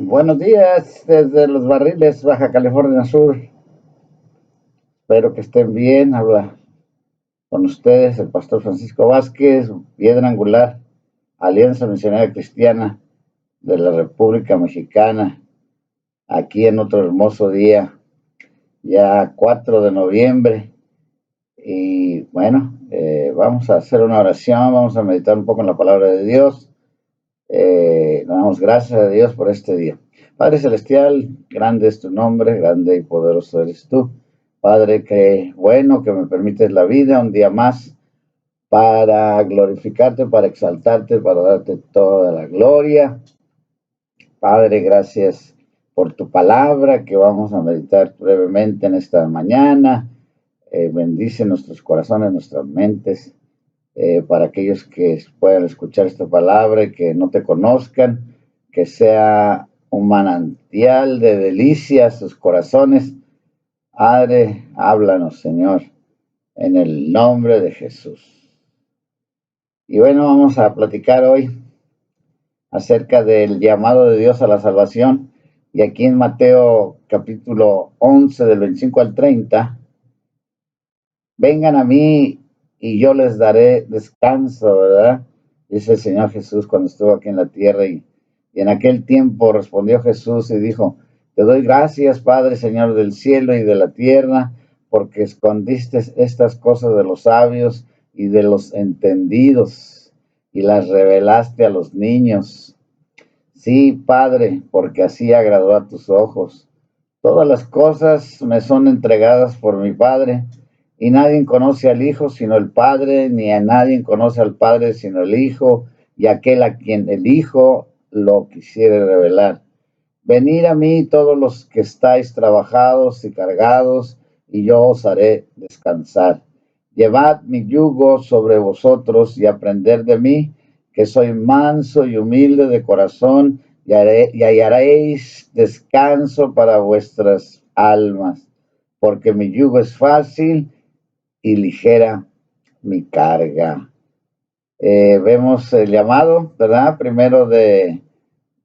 Buenos días desde Los Barriles, Baja California Sur. Espero que estén bien. Habla con ustedes el pastor Francisco Vázquez, piedra angular, Alianza Misionera Cristiana de la República Mexicana, aquí en otro hermoso día, ya 4 de noviembre. Y bueno, vamos a hacer una oración, vamos a meditar un poco en la palabra de Dios. Nos damos gracias a Dios por este día. Padre Celestial, grande es tu nombre, grande y poderoso eres tú. Padre, qué bueno que me permites la vida un día más para glorificarte, para exaltarte, para darte toda la gloria. Padre, gracias por tu palabra que vamos a meditar brevemente en esta mañana. Bendice nuestros corazones, nuestras mentes. Para aquellos que puedan escuchar esta palabra y que no te conozcan, que sea un manantial de delicias sus corazones. Padre, háblanos, Señor, en el nombre de Jesús. Y bueno, vamos a platicar hoy acerca del llamado de Dios a la salvación. Y aquí en Mateo capítulo 11, del 25 al 30, vengan a mí y yo les daré descanso, ¿verdad? Dice el Señor Jesús cuando estuvo aquí en la tierra. Y en aquel tiempo respondió Jesús y dijo: te doy gracias, Padre, Señor del cielo y de la tierra, porque escondiste estas cosas de los sabios y de los entendidos y las revelaste a los niños. Sí, Padre, porque así agradó a tus ojos. Todas las cosas me son entregadas por mi Padre, y nadie conoce al Hijo sino el Padre, ni a nadie conoce al Padre sino el Hijo, y aquel a quien el Hijo lo quisiere revelar. Venid a mí todos los que estáis trabajados y cargados, y yo os haré descansar. Llevad mi yugo sobre vosotros y aprended de mí, que soy manso y humilde de corazón, y hallaréis descanso para vuestras almas, porque mi yugo es fácil y ligera mi carga. Vemos el llamado, ¿verdad? Primero de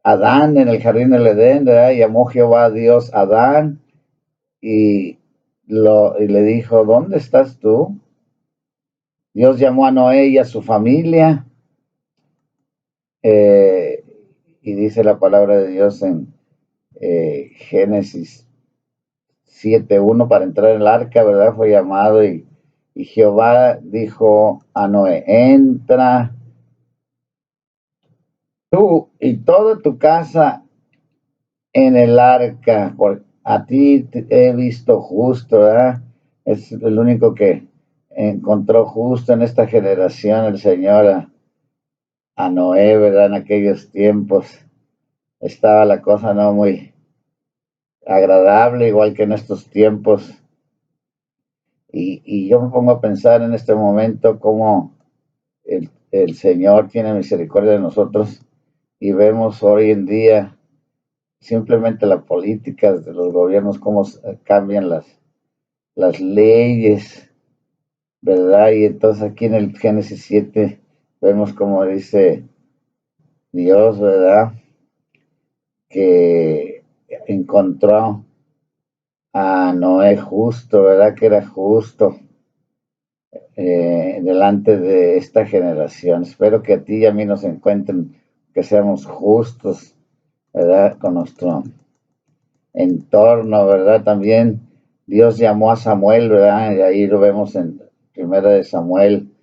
Adán en el jardín del Edén, ¿verdad? Llamó Jehová a Dios a Adán y le dijo: ¿dónde estás tú? Dios llamó a Noé y a su familia, y dice la palabra de Dios en Génesis 7:1, para entrar en el arca, ¿verdad? Fue llamado y Jehová dijo a Noé: entra tú y toda tu casa en el arca, por a ti te he visto justo, ¿verdad? Es el único que encontró justo en esta generación el Señor a Noé, ¿verdad? En aquellos tiempos estaba la cosa no muy agradable, igual que en estos tiempos. Y yo me pongo a pensar en este momento cómo el Señor tiene misericordia de nosotros, y vemos hoy en día simplemente la política de los gobiernos, cómo cambian las leyes, ¿verdad? Y entonces aquí en el Génesis 7 vemos como dice Dios, ¿verdad? Que encontró a Noé justo, ¿verdad? Que era justo delante de esta generación. Espero que a ti y a mí nos encuentren, que seamos justos, ¿verdad? Con nuestro entorno, ¿verdad? También Dios llamó a Samuel, ¿verdad? Y ahí lo vemos en Primera de Samuel,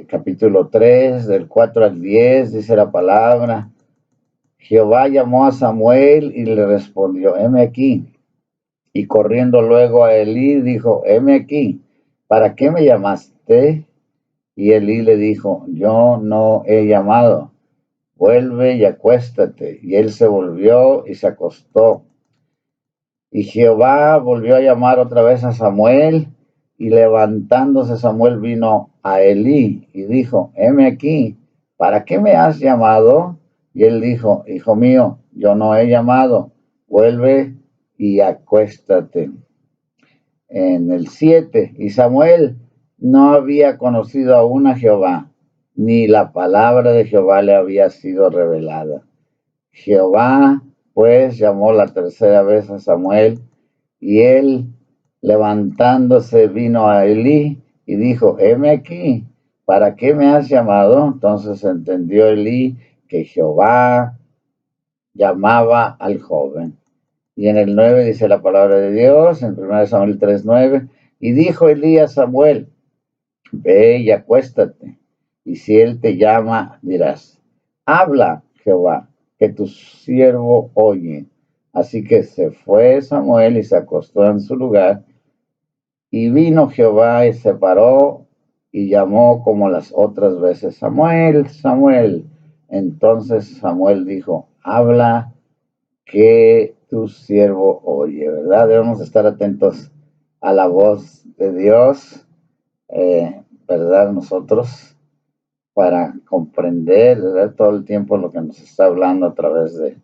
capítulo 3, del 4 al 10, dice la palabra: Jehová llamó a Samuel y le respondió: heme aquí. Y corriendo luego a Elí, dijo: heme aquí. ¿Para qué me llamaste? Y Elí le dijo: yo no he llamado, vuelve y acuéstate. Y él se volvió y se acostó. Y Jehová volvió a llamar otra vez a Samuel, y levantándose Samuel vino a Elí y dijo: heme aquí, ¿para qué me has llamado? Y él dijo: hijo mío, yo no he llamado, vuelve y acuéstate. En el 7, y Samuel no había conocido aún a Jehová, ni la palabra de Jehová le había sido revelada. Jehová pues llamó la tercera vez a Samuel, y él, levantándose, vino a Elí y dijo: heme aquí, ¿para qué me has llamado? Entonces entendió Elí que Jehová llamaba al joven. Y en el 9 dice la palabra de Dios, en 1 Samuel 3:9, y dijo Elí a Samuel: ve y acuéstate, y si él te llama, dirás: habla, Jehová, que tu siervo oye. Así que se fue Samuel y se acostó en su lugar, y vino Jehová y se paró y llamó como las otras veces: Samuel, Samuel. Entonces Samuel dijo: habla, que tu siervo oye, ¿verdad? Debemos estar atentos a la voz de Dios, ¿verdad? Nosotros, para comprender, ¿verdad?, todo el tiempo lo que nos está hablando a través de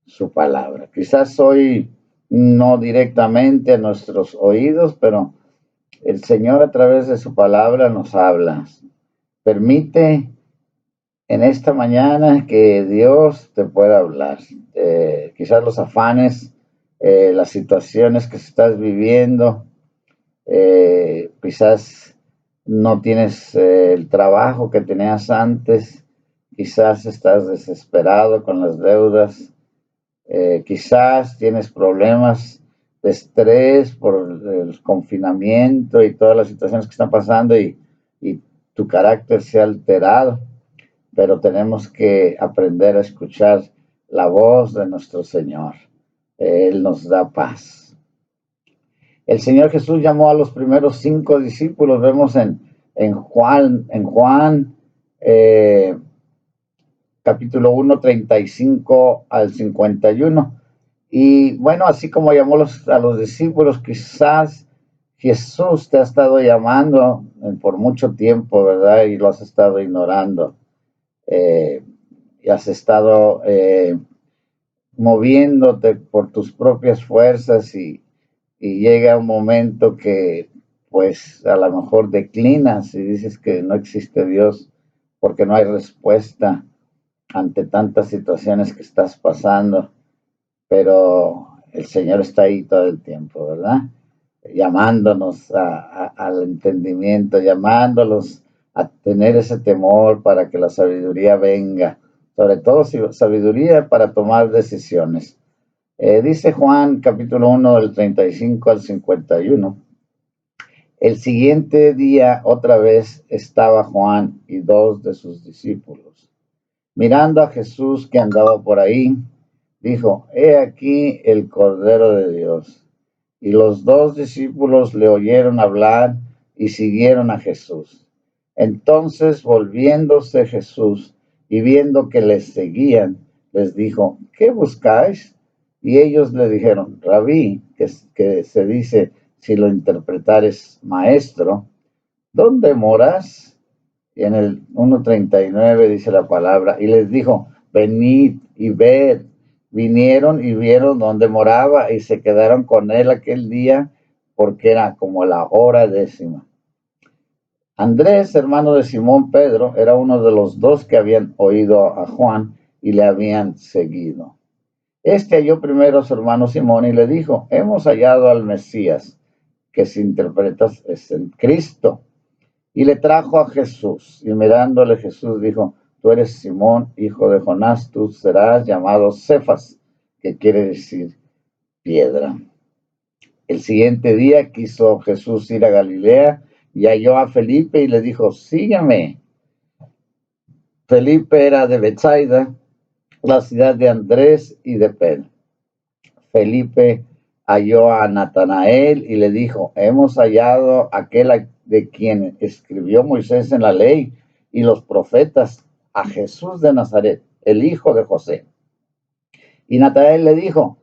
su palabra. Quizás hoy no directamente a nuestros oídos, pero el Señor a través de su palabra nos habla. Permite en esta mañana que Dios te pueda hablar. Quizás los afanes, las situaciones que estás viviendo, quizás no tienes el trabajo que tenías antes, quizás estás desesperado con las deudas, quizás tienes problemas de estrés por el confinamiento y todas las situaciones que están pasando, y tu carácter se ha alterado, pero tenemos que aprender a escuchar la voz de nuestro Señor. Él nos da paz. El Señor Jesús llamó a los primeros 5 discípulos, vemos en Juan capítulo 1, 35 al 51. Y bueno, así como llamó a los discípulos, quizás Jesús te ha estado llamando por mucho tiempo, ¿verdad? Y lo has estado ignorando. Y has estado moviéndote por tus propias fuerzas, y llega un momento que pues a lo mejor declinas y dices que no existe Dios porque no hay respuesta ante tantas situaciones que estás pasando, pero el Señor está ahí todo el tiempo, ¿verdad? Llamándonos al entendimiento, llamándolos a tener ese temor para que la sabiduría venga, sobre todo sabiduría para tomar decisiones. Dice Juan capítulo 1 del 35 al 51. El siguiente día otra vez estaba Juan y 2 de sus discípulos. Mirando a Jesús que andaba por ahí, dijo: he aquí el Cordero de Dios. Y los 2 discípulos le oyeron hablar y siguieron a Jesús. Entonces, volviéndose Jesús y viendo que les seguían, les dijo: ¿qué buscáis? Y ellos le dijeron: Rabí, que se dice, si lo interpretares, maestro, ¿dónde moras? Y en el 1:39 dice la palabra: y les dijo: venid y ved. Vinieron y vieron dónde moraba, y se quedaron con él aquel día, porque era como la hora 10. Andrés, hermano de Simón Pedro, era uno de los 2 que habían oído a Juan y le habían seguido. Este halló primero a su hermano Simón y le dijo: hemos hallado al Mesías, que si interpretas es el Cristo. Y le trajo a Jesús, y mirándole Jesús dijo: tú eres Simón, hijo de Jonás, tú serás llamado Cefas, que quiere decir piedra. El siguiente día quiso Jesús ir a Galilea, y halló a Felipe y le dijo: sígueme. Felipe era de Betsaida, la ciudad de Andrés y de Pedro. Felipe halló a Natanael y le dijo: hemos hallado aquel de quien escribió Moisés en la ley y los profetas, a Jesús de Nazaret, el hijo de José. Y Natanael le dijo: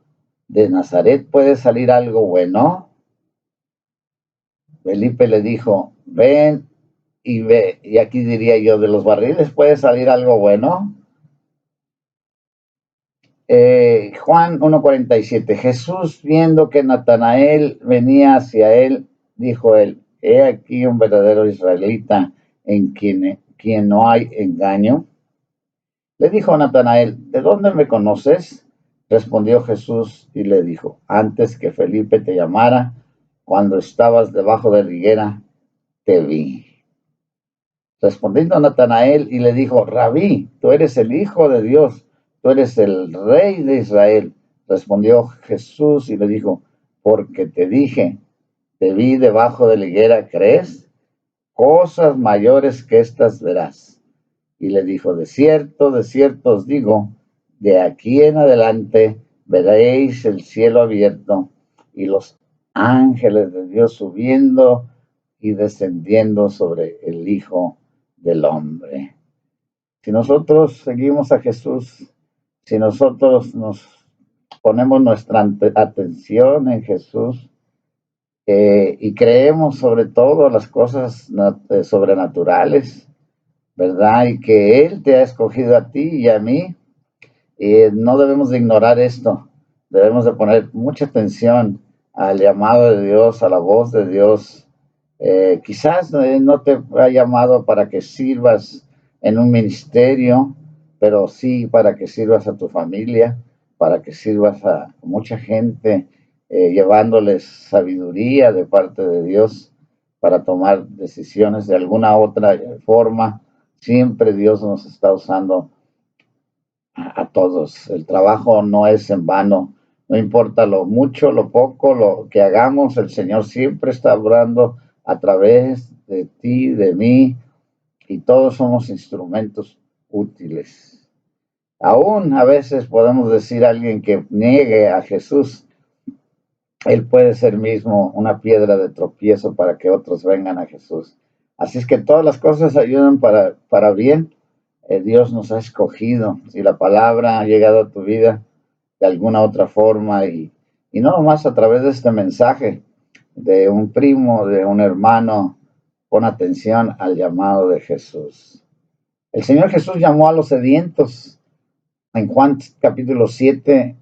¿de Nazaret puede salir algo bueno? Felipe le dijo: ven y ve. Y aquí diría yo: ¿de los barriles puede salir algo bueno? Juan 1:47. Jesús, viendo que Natanael venía hacia él, dijo él: he aquí un verdadero israelita, en quien no hay engaño. Le dijo Natanael: ¿de dónde me conoces? Respondió Jesús y le dijo: antes que Felipe te llamara, cuando estabas debajo de la higuera, te vi. Respondiendo Natanael y le dijo: Rabí, tú eres el Hijo de Dios, tú eres el Rey de Israel. Respondió Jesús y le dijo: porque te dije, te vi debajo de la higuera, ¿crees? Cosas mayores que estas verás. Y le dijo: de cierto os digo, de aquí en adelante veréis el cielo abierto y los ángeles de Dios subiendo y descendiendo sobre el Hijo del Hombre. Si nosotros seguimos a Jesús, si nosotros nos ponemos nuestra atención en Jesús, y creemos sobre todo las cosas sobrenaturales, ¿verdad? Y que Él te ha escogido a ti y a mí, no debemos de ignorar esto. Debemos de poner mucha atención al llamado de Dios, a la voz de Dios. Quizás no te ha llamado para que sirvas en un ministerio, pero sí para que sirvas a tu familia, para que sirvas a mucha gente, llevándoles sabiduría de parte de Dios para tomar decisiones de alguna otra forma. Siempre Dios nos está usando a todos. El trabajo no es en vano. No importa lo mucho, lo poco, lo que hagamos, el Señor siempre está obrando a través de ti, de mí, y todos somos instrumentos útiles. Aún a veces podemos decir a alguien que niegue a Jesús, él puede ser mismo una piedra de tropiezo para que otros vengan a Jesús. Así es que todas las cosas ayudan para bien. Dios nos ha escogido. Si la palabra ha llegado a tu vida de alguna otra forma, y no nomás a través de este mensaje de un primo, de un hermano, pon atención al llamado de Jesús. El Señor Jesús llamó a los sedientos. En Juan capítulo 7,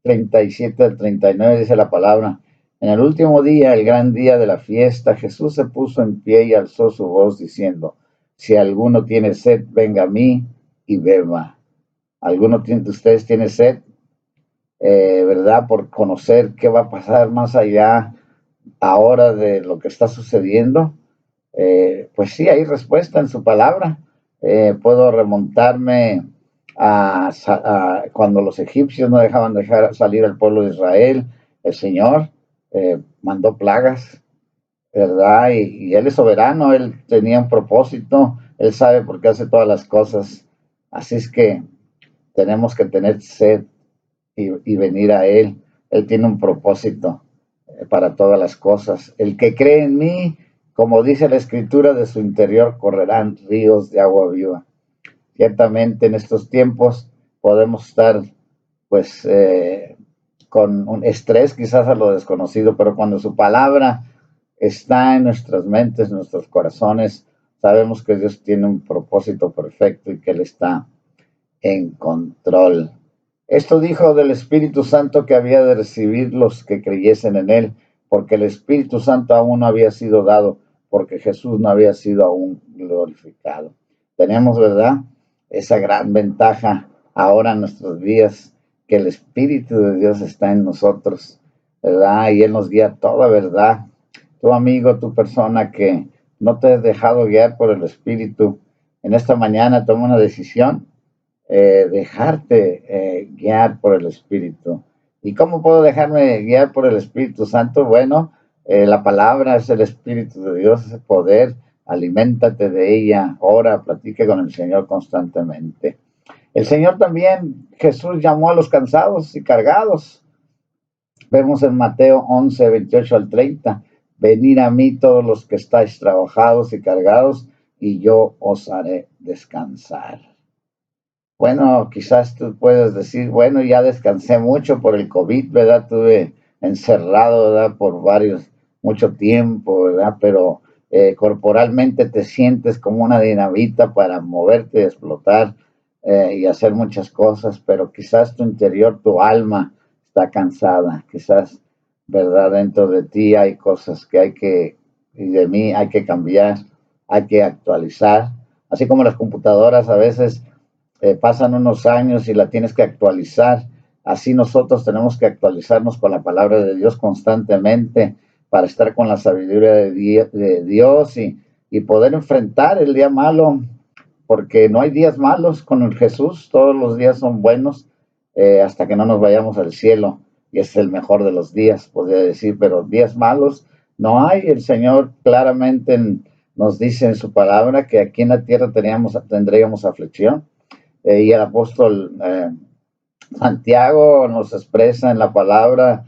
37 al 39 dice la palabra: en el último día, el gran día de la fiesta, Jesús se puso en pie y alzó su voz diciendo: si alguno tiene sed, venga a mí y beba. ¿Alguno de ustedes tiene sed? ¿Verdad? Por conocer qué va a pasar más allá ahora de lo que está sucediendo. Pues sí, hay respuesta en su palabra. Puedo remontarme a cuando los egipcios no dejaban dejar salir al pueblo de Israel. El Señor mandó plagas, ¿verdad? Y Él es soberano, Él tenía un propósito, Él sabe por qué hace todas las cosas. Así es que tenemos que tener sed y venir a Él. Él tiene un propósito para todas las cosas. El que cree en mí, como dice la Escritura, de su interior correrán ríos de agua viva. Ciertamente en estos tiempos podemos estar pues con un estrés quizás a lo desconocido, pero cuando su palabra está en nuestras mentes, en nuestros corazones, sabemos que Dios tiene un propósito perfecto y que Él está en control. Esto dijo del Espíritu Santo que había de recibir los que creyesen en Él, porque el Espíritu Santo aún no había sido dado, porque Jesús no había sido aún glorificado. Tenemos, ¿verdad?, esa gran ventaja ahora en nuestros días, que el Espíritu de Dios está en nosotros, ¿verdad? Y Él nos guía toda verdad. Tu amigo, tu persona que no te has dejado guiar por el Espíritu, en esta mañana toma una decisión, dejarte guiar por el Espíritu. ¿Y cómo puedo dejarme guiar por el Espíritu Santo? Bueno, la palabra es el Espíritu de Dios, es el poder. Aliméntate de ella, ora, platique con el Señor constantemente. El Señor también, Jesús llamó a los cansados y cargados. Vemos en Mateo 11, 28 al 30, venid a mí todos los que estáis trabajados y cargados, y yo os haré descansar. Bueno, quizás tú puedes decir, bueno, ya descansé mucho por el COVID, ¿verdad? Estuve encerrado, ¿verdad? Por mucho tiempo, ¿verdad? Pero corporalmente te sientes como una dinamita para moverte, explotar y hacer muchas cosas, pero quizás tu interior, tu alma está cansada, quizás, ¿verdad? Dentro de ti hay cosas y de mí hay que cambiar, hay que actualizar, así como las computadoras a veces pasan unos años y la tienes que actualizar. Así nosotros tenemos que actualizarnos con la palabra de Dios constantemente para estar con la sabiduría de Dios y poder enfrentar el día malo, porque no hay días malos con el Jesús, todos los días son buenos, hasta que no nos vayamos al cielo, y es el mejor de los días, podría decir, pero días malos no hay. El Señor claramente nos dice en su palabra que aquí en la tierra tendríamos aflicción, y el apóstol Santiago nos expresa en la palabra,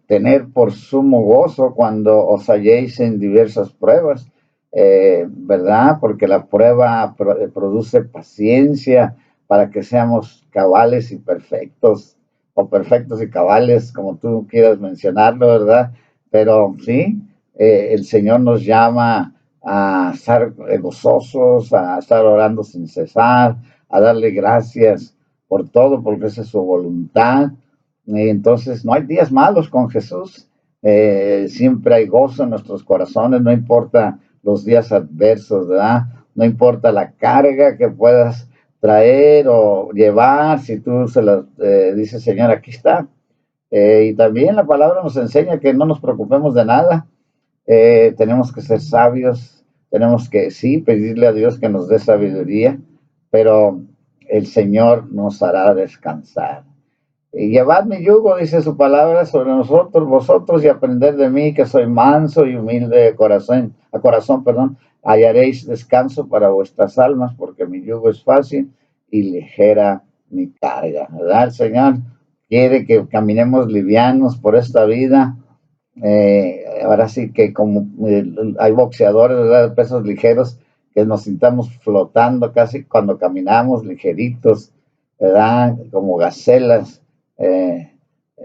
tener por sumo gozo cuando os halléis en diversas pruebas, ¿verdad? Porque la prueba produce paciencia para que seamos cabales y perfectos, o perfectos y cabales, como tú quieras mencionarlo, ¿verdad? Pero sí, el Señor nos llama a estar gozosos, a estar orando sin cesar, a darle gracias por todo, porque esa es su voluntad. Entonces, no hay días malos con Jesús. Siempre hay gozo en nuestros corazones, no importa los días adversos, ¿verdad? No importa la carga que puedas traer o llevar, si tú se lo dices, Señor, aquí está. Y también la palabra nos enseña que no nos preocupemos de nada. Tenemos que ser sabios, tenemos que, sí, pedirle a Dios que nos dé sabiduría, pero el Señor nos hará descansar. Y llevad mi yugo, dice su palabra, sobre vosotros, y aprender de mí, que soy manso y humilde de corazón, perdón, hallaréis descanso para vuestras almas, porque mi yugo es fácil y ligera mi carga, ¿verdad? El Señor quiere que caminemos livianos por esta vida. Ahora sí que como hay boxeadores, ¿verdad?, de pesos ligeros, que nos sintamos flotando casi cuando caminamos, ligeritos, ¿verdad? Como gacelas, eh,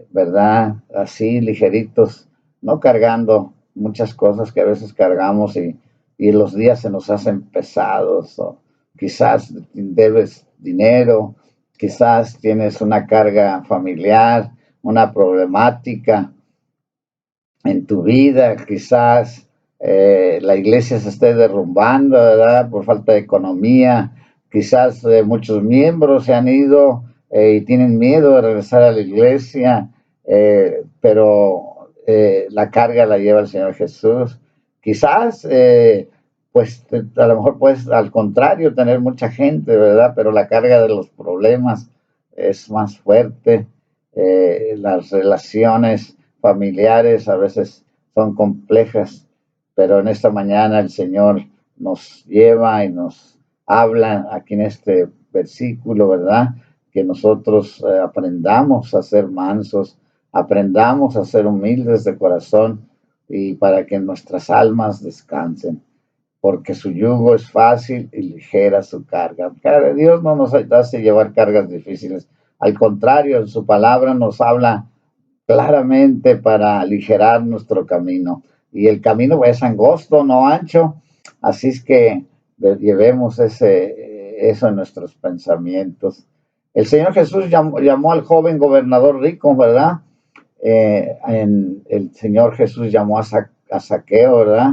¿verdad? Así, ligeritos, no cargando muchas cosas que a veces cargamos y los días se nos hacen pesados, o quizás debes dinero, quizás tienes una carga familiar, una problemática en tu vida, quizás la iglesia se esté derrumbando, ¿verdad? Por falta de economía, quizás muchos miembros se han ido y tienen miedo de regresar a la iglesia, pero la carga la lleva el Señor Jesús. Quizás, pues a lo mejor puedes al contrario tener mucha gente, ¿verdad? Pero la carga de los problemas es más fuerte, las relaciones familiares a veces son complejas, pero en esta mañana el Señor nos lleva y nos habla aquí en este versículo, ¿verdad? Que nosotros aprendamos a ser mansos, aprendamos a ser humildes de corazón y para que nuestras almas descansen, porque su yugo es fácil y ligera su carga. Dios no nos hace llevar cargas difíciles, al contrario, en su palabra nos habla claramente para aligerar nuestro camino. Y el camino es angosto, no ancho. Así es que llevemos eso en nuestros pensamientos. El Señor Jesús llamó al joven gobernador rico, ¿verdad? El Señor Jesús llamó a Zaqueo, ¿verdad?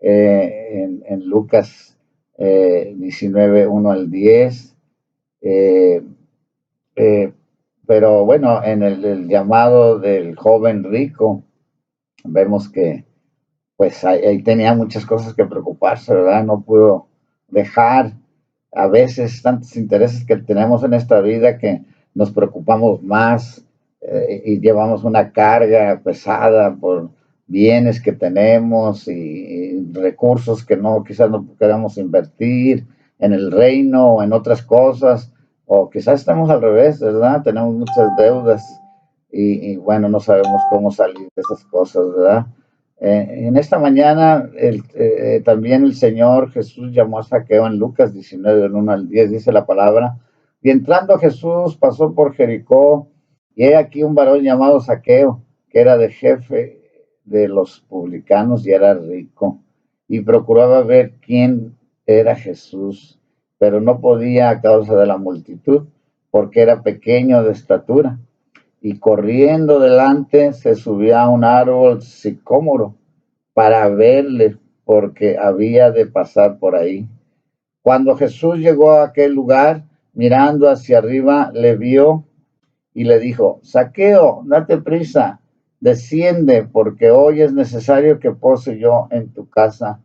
En Lucas 19, 1 al 10. Eh, eh, pero bueno, en el llamado del joven rico, vemos que pues ahí tenía muchas cosas que preocuparse, ¿verdad? No pudo dejar a veces tantos intereses que tenemos en esta vida que nos preocupamos más, y llevamos una carga pesada por bienes que tenemos y recursos que no, quizás no queremos invertir en el reino o en otras cosas, o quizás estamos al revés, ¿verdad? Tenemos muchas deudas y bueno, no sabemos cómo salir de esas cosas, ¿verdad? En esta mañana también el Señor Jesús llamó a Zaqueo en Lucas 19, del 1 al 10, dice la palabra. Y entrando Jesús pasó por Jericó, y he aquí un varón llamado Zaqueo, que era de jefe de los publicanos y era rico, y procuraba ver quién era Jesús, pero no podía a causa de la multitud, porque era pequeño de estatura. Y corriendo delante se subió a un árbol sicómoro para verle, porque había de pasar por ahí. Cuando Jesús llegó a aquel lugar, mirando hacia arriba, le vio y le dijo: Zaqueo, date prisa, desciende, porque hoy es necesario que pose yo en tu casa.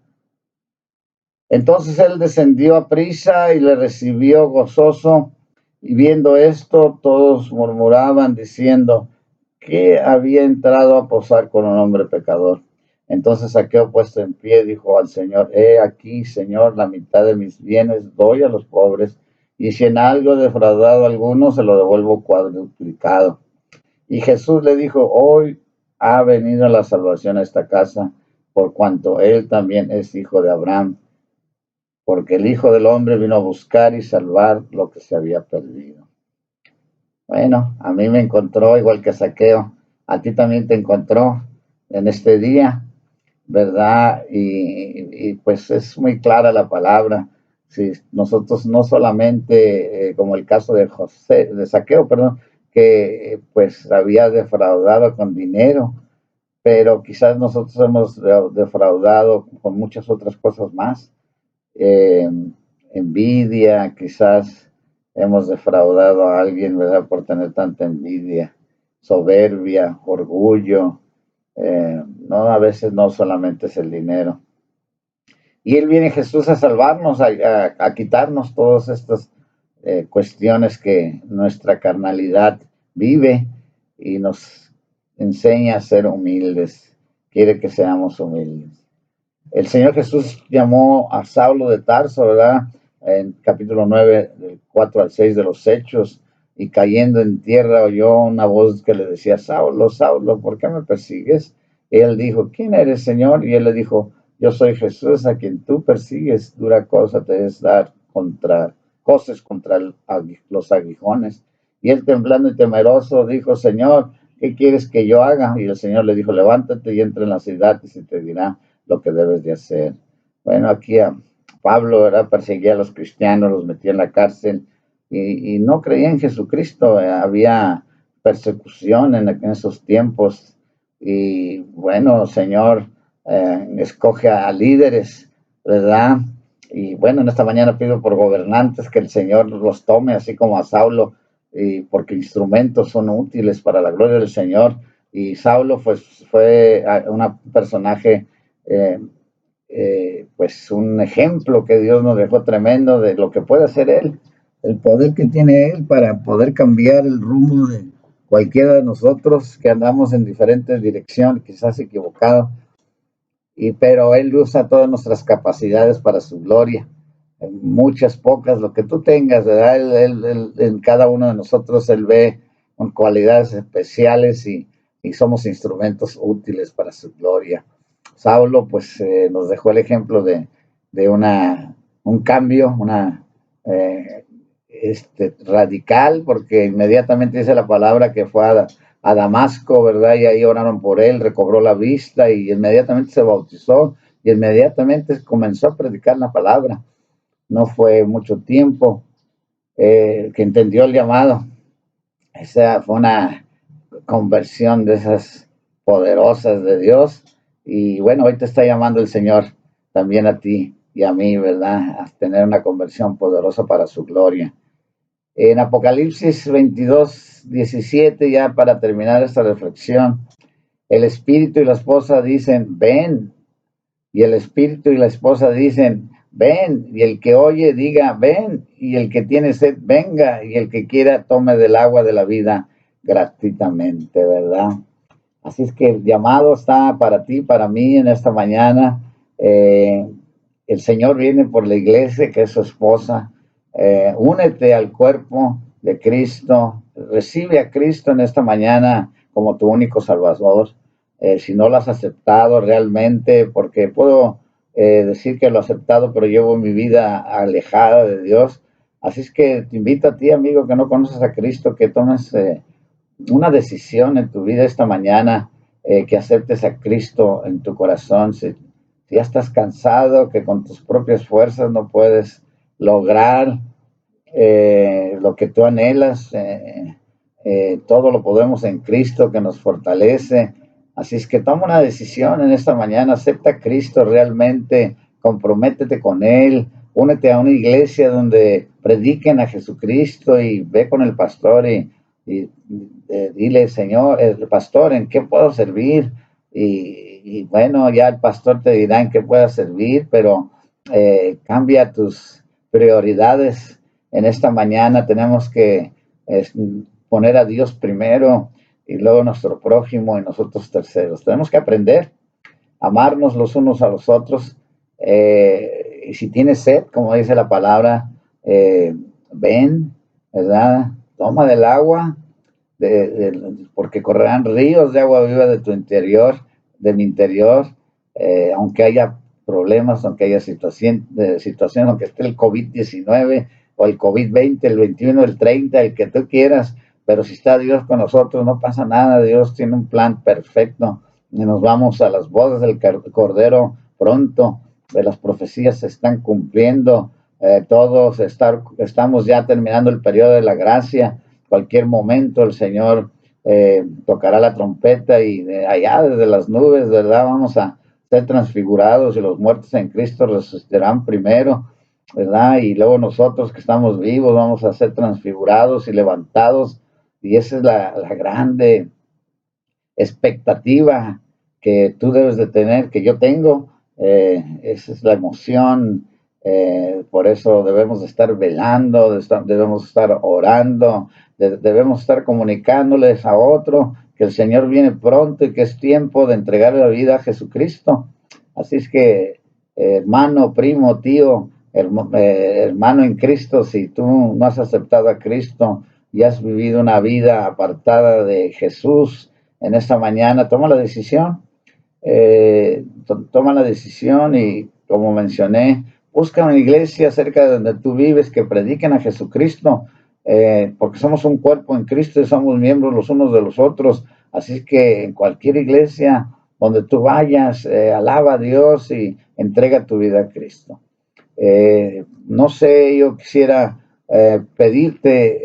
Entonces él descendió a prisa y le recibió gozoso, y viendo esto, todos murmuraban diciendo que había entrado a posar con un hombre pecador. Entonces Zaqueo, puesto en pie, dijo al Señor: He aquí, Señor, la mitad de mis bienes doy a los pobres, y si en algo he defraudado a alguno, se lo devuelvo cuadruplicado. Y Jesús le dijo: Hoy ha venido la salvación a esta casa, por cuanto él también es hijo de Abraham, porque el Hijo del Hombre vino a buscar y salvar lo que se había perdido. Bueno, a mí me encontró igual que Zaqueo, a ti también te encontró en este día, ¿verdad? Y pues es muy clara la palabra. Si nosotros no solamente, como el caso de Zaqueo, perdón, que pues había defraudado con dinero, pero quizás nosotros hemos defraudado con muchas otras cosas más. eh, Envidia, quizás hemos defraudado a alguien, ¿verdad? Por tener tanta envidia, soberbia, orgullo. No, a veces no solamente es el dinero. Y Él viene, Jesús, a salvarnos, a quitarnos todas estas cuestiones que nuestra carnalidad vive, y nos enseña a ser humildes. Quiere que seamos humildes. El Señor Jesús llamó a Saulo de Tarso, ¿verdad? En capítulo 9, del 4 al 6 de los Hechos, y cayendo en tierra oyó una voz que le decía: Saulo, Saulo, ¿por qué me persigues? Y él dijo: ¿Quién eres, Señor? Y él le dijo: Yo soy Jesús, a quien tú persigues. Dura cosa te es dar coces contra los aguijones. Y él, temblando y temeroso, dijo: Señor, ¿qué quieres que yo haga? Y el Señor le dijo: Levántate y entra en la ciudad, y se te dirá lo que debes de hacer. Bueno, aquí a Pablo, ¿verdad? Perseguía a los cristianos, los metía en la cárcel, y no creía en Jesucristo. Había persecución en esos tiempos, y bueno, Señor, escoge a líderes, ¿verdad? Y bueno, en esta mañana pido por gobernantes que el Señor los tome, así como a Saulo, y porque instrumentos son útiles para la gloria del Señor. Y Saulo pues fue un personaje, eh, pues un ejemplo que Dios nos dejó tremendo de lo que puede hacer Él, el poder que tiene Él para poder cambiar el rumbo de cualquiera de nosotros que andamos en diferentes direcciones, quizás equivocado, pero Él usa todas nuestras capacidades para su gloria. Muchas, pocas, lo que tú tengas, ¿verdad? En cada uno de nosotros Él ve con cualidades especiales, y somos instrumentos útiles para su gloria. Saulo pues nos dejó el ejemplo de un cambio, radical, porque inmediatamente dice la palabra que fue a Damasco, ¿verdad? Y ahí oraron por él, recobró la vista y inmediatamente se bautizó, y inmediatamente comenzó a predicar la palabra. No fue mucho tiempo que entendió el llamado. Esa fue una conversión de esas poderosas de Dios. Y bueno, hoy te está llamando el Señor también a ti y a mí, ¿verdad? A tener una conversión poderosa para su gloria. En Apocalipsis 22:17, ya para terminar esta reflexión, el espíritu y la esposa dicen: ven. Y el espíritu y la esposa dicen: ven. Y el que oye diga: ven. Y el que tiene sed, venga. Y el que quiera, tome del agua de la vida gratuitamente, ¿verdad? Así es que el llamado está para ti, para mí en esta mañana. El Señor viene por la iglesia, que es su esposa. Únete al cuerpo de Cristo. Recibe a Cristo en esta mañana como tu único Salvador. Si no lo has aceptado realmente, porque puedo decir que lo he aceptado, pero llevo mi vida alejada de Dios. Así es que te invito a ti, amigo, que no conoces a Cristo, que tomes una decisión en tu vida esta mañana, que aceptes a Cristo en tu corazón. Si ya estás cansado, que con tus propias fuerzas no puedes lograr lo que tú anhelas, todo lo podemos en Cristo que nos fortalece. Así es que toma una decisión en esta mañana, acepta a Cristo realmente, comprométete con Él, únete a una iglesia donde prediquen a Jesucristo y ve con el pastor y dile, Señor, el pastor, ¿en qué puedo servir? Y bueno, ya el pastor te dirá en qué puedas servir, pero cambia tus prioridades. En esta mañana tenemos que poner a Dios primero y luego nuestro prójimo y nosotros terceros. Tenemos que aprender a amarnos los unos a los otros. Y si tienes sed, como dice la palabra, ven, ¿verdad? Toma del agua, porque correrán ríos de agua viva de tu interior, de mi interior, aunque haya problemas, aunque haya situaciones, aunque esté el COVID-19 o el COVID-20, el 21, el 30, el que tú quieras, pero si está Dios con nosotros, no pasa nada. Dios tiene un plan perfecto y nos vamos a las bodas del Cordero pronto. Las profecías se están cumpliendo, todos estamos ya terminando el periodo de la gracia. Cualquier momento el Señor tocará la trompeta y allá desde las nubes, ¿verdad? Vamos a ser transfigurados y los muertos en Cristo resucitarán primero, ¿verdad? Y luego nosotros que estamos vivos vamos a ser transfigurados y levantados, y esa es la grande expectativa que tú debes de tener, que yo tengo. Esa es la emoción. Por eso debemos de estar velando, debemos estar orando, debemos estar comunicándoles a otro que el Señor viene pronto y que es tiempo de entregar la vida a Jesucristo. Así es que, hermano, primo, tío, hermano en Cristo, si tú no has aceptado a Cristo y has vivido una vida apartada de Jesús, en esta mañana toma la decisión. Toma la decisión y, como mencioné, busca una iglesia cerca de donde tú vives que prediquen a Jesucristo, porque somos un cuerpo en Cristo y somos miembros los unos de los otros. Así que en cualquier iglesia donde tú vayas, alaba a Dios y entrega tu vida a Cristo. No sé, yo quisiera pedirte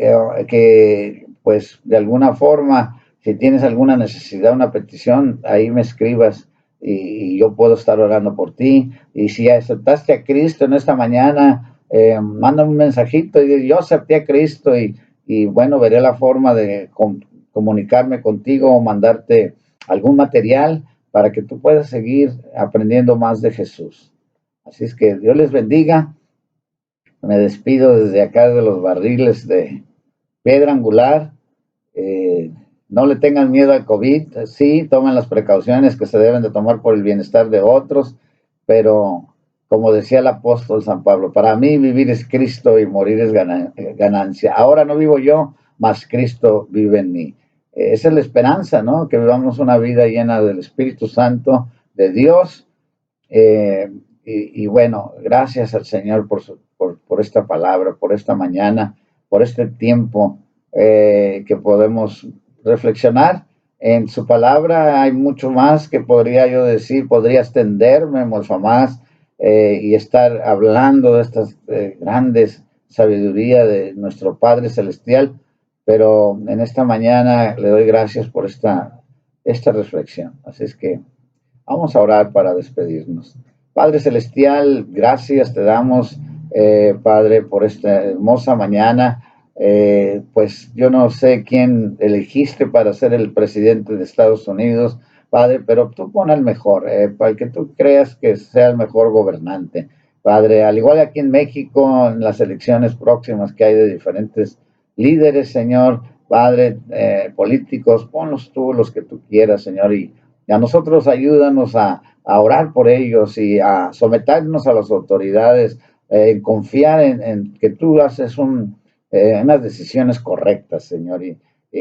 que, pues, de alguna forma, si tienes alguna necesidad, una petición, ahí me escribas y yo puedo estar orando por ti. Y si aceptaste a Cristo en esta mañana, mándame un mensajito y di, yo acepté a Cristo y bueno, veré la forma de comunicarme contigo o mandarte algún material para que tú puedas seguir aprendiendo más de Jesús. Así es que Dios les bendiga. Me despido desde acá de los barriles de Piedra Angular. No le tengan miedo al COVID. Sí, tomen las precauciones que se deben de tomar por el bienestar de otros, pero como decía el apóstol San Pablo, para mí vivir es Cristo y morir es ganancia. Ahora no vivo yo, mas Cristo vive en mí. Esa es la esperanza, ¿no? Que vivamos una vida llena del Espíritu Santo de Dios. Y bueno, gracias al Señor por esta palabra, por esta mañana, por este tiempo que podemos reflexionar en su palabra. Hay mucho más que podría yo decir, podría extenderme mucho más y estar hablando de estas grandes sabiduría de nuestro Padre Celestial, pero en esta mañana le doy gracias por esta reflexión. Así es que vamos a orar para despedirnos. Padre Celestial, gracias te damos, Padre, por esta hermosa mañana. Pues yo no sé quién elegiste para ser el presidente de Estados Unidos, Padre, pero tú pon al mejor, para el que tú creas que sea el mejor gobernante. Padre, al igual aquí en México, en las elecciones próximas que hay de diferentes líderes, Señor, Padre, políticos, ponlos tú los que tú quieras, Señor, y a nosotros ayúdanos a orar por ellos y a someternos a las autoridades, confiar en que tú haces unas decisiones correctas, Señor, y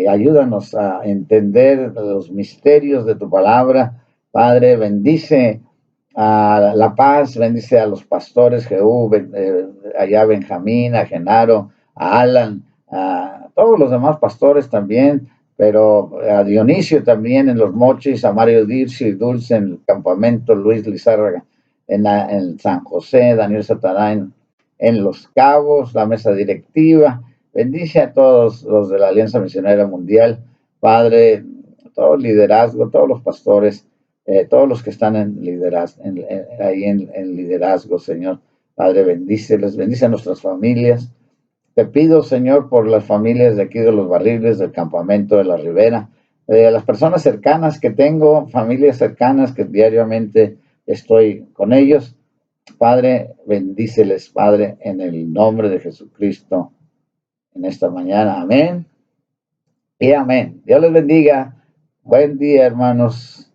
ayúdanos a entender los misterios de tu palabra. Padre, bendice a La Paz, bendice a los pastores, Jehú, allá Benjamín, a Genaro, a Alan, a todos los demás pastores también, pero a Dionisio también en Los Mochis, a Mario Dircio y Dulce en el campamento, Luis Lizárraga en San José, Daniel Satarán en Los Cabos, la mesa directiva. Bendice a todos los de la Alianza Misionera Mundial, Padre, todo el liderazgo, todos los pastores, todos los que están en liderazgo, ahí en liderazgo, Señor. Padre, bendíceles, bendice a nuestras familias. Te pido, Señor, por las familias de aquí de Los Barriles, del campamento de la Ribera, de las personas cercanas que tengo, familias cercanas que diariamente estoy con ellos. Padre, bendíceles, Padre, en el nombre de Jesucristo, en esta mañana. Amén y amén. Dios les bendiga. Buen día, hermanos,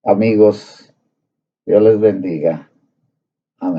amigos. Dios les bendiga. Amén.